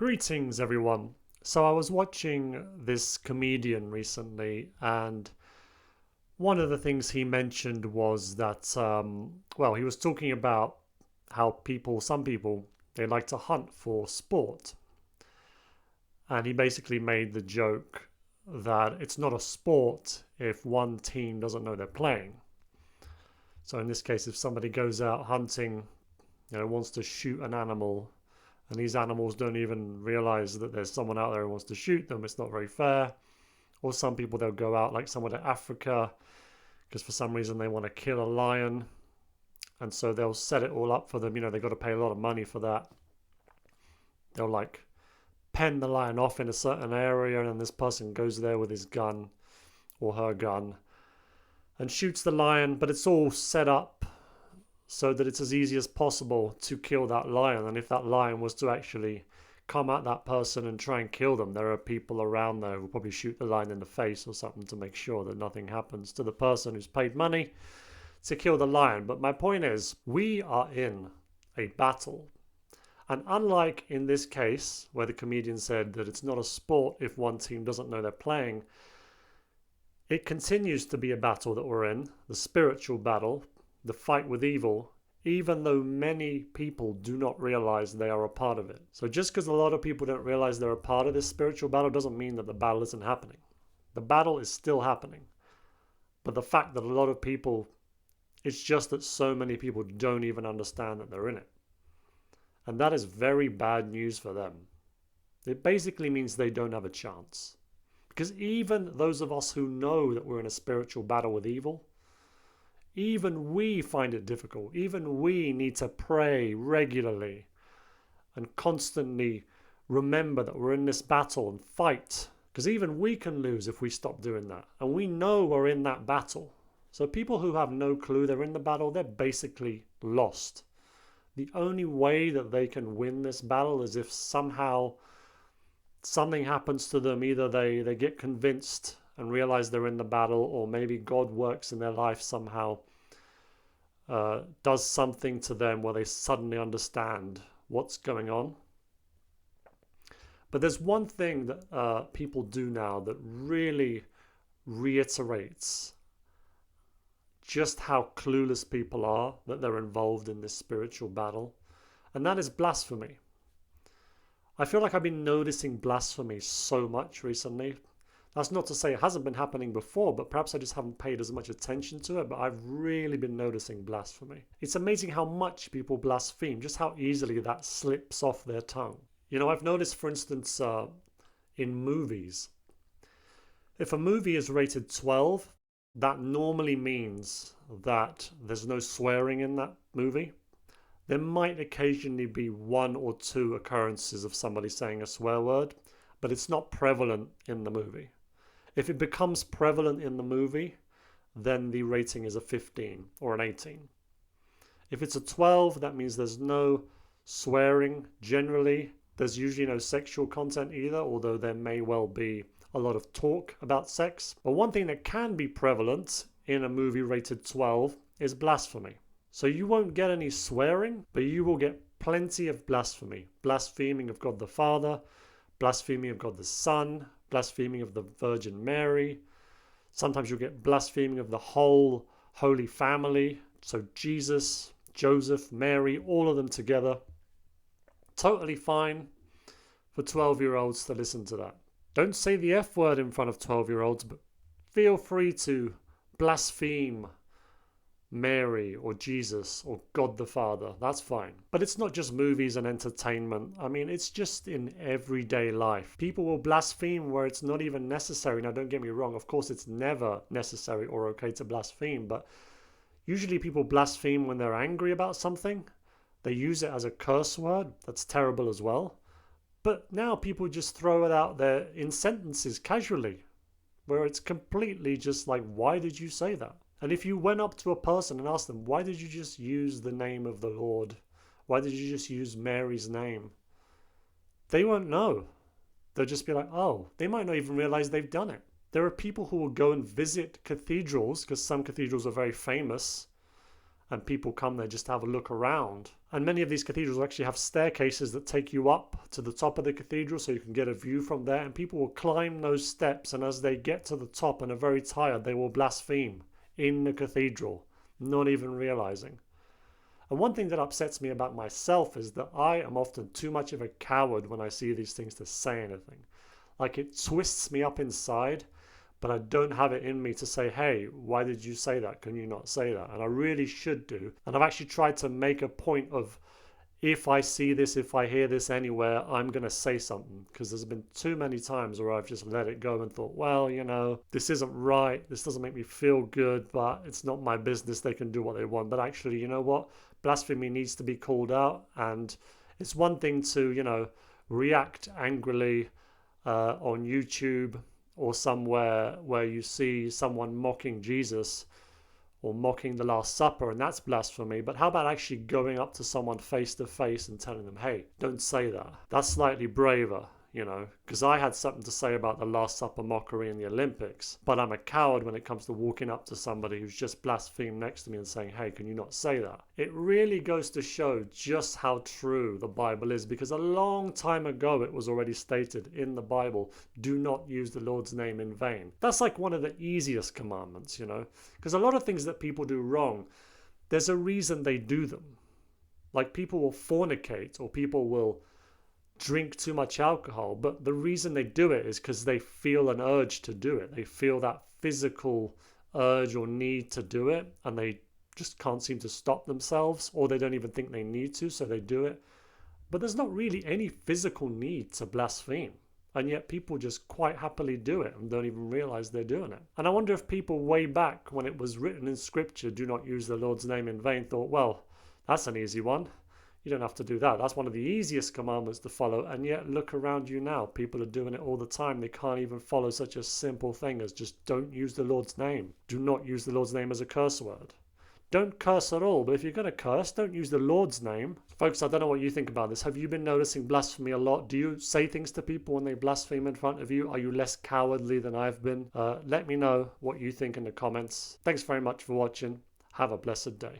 Greetings, everyone. So I was watching this comedian recently, and one of the things he mentioned was that, he was talking about how some people, they like to hunt for sport. And he basically made the joke that it's not a sport if one team doesn't know they're playing. So in this case, if somebody goes out hunting, wants to shoot an animal, and these animals don't even realize that there's someone out there who wants to shoot them, it's not very fair. Or some people, they'll go out like somewhere to Africa because for some reason they want to kill a lion, and so they'll set it all up for them. They've got to pay a lot of money for that. They'll like pen the lion off in a certain area, and then this person goes there with his gun or her gun and shoots the lion, but it's all set up so that it's as easy as possible to kill that lion. And if that lion was to actually come at that person and try and kill them, there are people around there who will probably shoot the lion in the face or something to make sure that nothing happens to the person who's paid money to kill the lion. But my point is, we are in a battle. And unlike in this case, where the comedian said that it's not a sport if one team doesn't know they're playing, it continues to be a battle that we're in, the spiritual battle, the fight with evil, even though many people do not realize they are a part of it. So just because a lot of people don't realize they're a part of this spiritual battle doesn't mean that the battle isn't happening. The battle is still happening. But the fact that a lot of people, it's just that so many people don't even understand that they're in it. And that is very bad news for them. It basically means they don't have a chance. Because even those of us who know that we're in a spiritual battle with evil, even we find it difficult. Even we need to pray regularly and constantly remember that we're in this battle and fight. Because even we can lose if we stop doing that. And we know we're in that battle. So people who have no clue they're in the battle, they're basically lost. The only way that they can win this battle is if somehow something happens to them. Either they get convinced and realize they're in the battle, or maybe God works in their life somehow, does something to them where they suddenly understand what's going on. But there's one thing that people do now that really reiterates just how clueless people are that they're involved in this spiritual battle, and that is blasphemy. I feel like I've been noticing blasphemy so much recently. That's not to say it hasn't been happening before, but perhaps I just haven't paid as much attention to it, but I've really been noticing blasphemy. It's amazing how much people blaspheme, just how easily that slips off their tongue. I've noticed, for instance, in movies, if a movie is rated 12, that normally means that there's no swearing in that movie. There might occasionally be one or two occurrences of somebody saying a swear word, but it's not prevalent in the movie. If it becomes prevalent in the movie, then the rating is a 15 or an 18. If it's a 12, that means there's no swearing generally. There's usually no sexual content either, although there may well be a lot of talk about sex. But one thing that can be prevalent in a movie rated 12 is blasphemy. So you won't get any swearing, but you will get plenty of blasphemy. Blaspheming of God the Father, blaspheming of God the Son, blaspheming of the Virgin Mary. Sometimes you'll get blaspheming of the whole Holy Family. So Jesus, Joseph, Mary, all of them together. Totally fine for 12-year-olds to listen to that. Don't say the F word in front of 12-year-olds, but feel free to blaspheme Mary or Jesus or God the Father. That's fine. But it's not just movies and entertainment. I mean, it's just in everyday life. People will blaspheme where it's not even necessary. Now, don't get me wrong. Of course, it's never necessary or okay to blaspheme. But usually people blaspheme when they're angry about something. They use it as a curse word. That's terrible as well. But now people just throw it out there in sentences casually, where it's completely just like, why did you say that? And if you went up to a person and asked them, why did you just use the name of the Lord? Why did you just use Mary's name? They won't know. They'll just be like, oh, they might not even realize they've done it. There are people who will go and visit cathedrals, because some cathedrals are very famous, and people come there just to have a look around. And many of these cathedrals actually have staircases that take you up to the top of the cathedral so you can get a view from there, and people will climb those steps, and as they get to the top and are very tired, they will blaspheme in the cathedral, not even realizing. And one thing that upsets me about myself is that I am often too much of a coward when I see these things to say anything. Like, it twists me up inside, but I don't have it in me to say, hey, why did you say that? Can you not say that? And I really should do. And I've actually tried to make a point of, if I see this, if I hear this anywhere, I'm going to say something. Because there's been too many times where I've just let it go and thought, well, this isn't right. This doesn't make me feel good, but it's not my business. They can do what they want. But actually, you know what? Blasphemy needs to be called out. And it's one thing to, react angrily on YouTube or somewhere where you see someone mocking Jesus or mocking the Last Supper, and that's blasphemy. But how about actually going up to someone face to face and telling them, hey, don't say that? That's slightly braver, because I had something to say about the Last Supper mockery in the Olympics, but I'm a coward when it comes to walking up to somebody who's just blasphemed next to me and saying, hey, can you not say that? It really goes to show just how true the Bible is, because a long time ago it was already stated in the Bible, do not use the Lord's name in vain. That's like one of the easiest commandments, because a lot of things that people do wrong, there's a reason they do them. Like, people will fornicate, or people will drink too much alcohol, but the reason they do it is because they feel an urge to do it. They feel that physical urge or need to do it, and they just can't seem to stop themselves, or they don't even think they need to, so they do it. But there's not really any physical need to blaspheme, and yet people just quite happily do it and don't even realize they're doing it. And I wonder if people way back when it was written in scripture, do not use the Lord's name in vain, thought, well, that's an easy one. You don't have to do that. That's one of the easiest commandments to follow. And yet look around you now. People are doing it all the time. They can't even follow such a simple thing as just don't use the Lord's name. Do not use the Lord's name as a curse word. Don't curse at all. But if you're going to curse, don't use the Lord's name. Folks, I don't know what you think about this. Have you been noticing blasphemy a lot? Do you say things to people when they blaspheme in front of you? Are you less cowardly than I've been? Let me know what you think in the comments. Thanks very much for watching. Have a blessed day.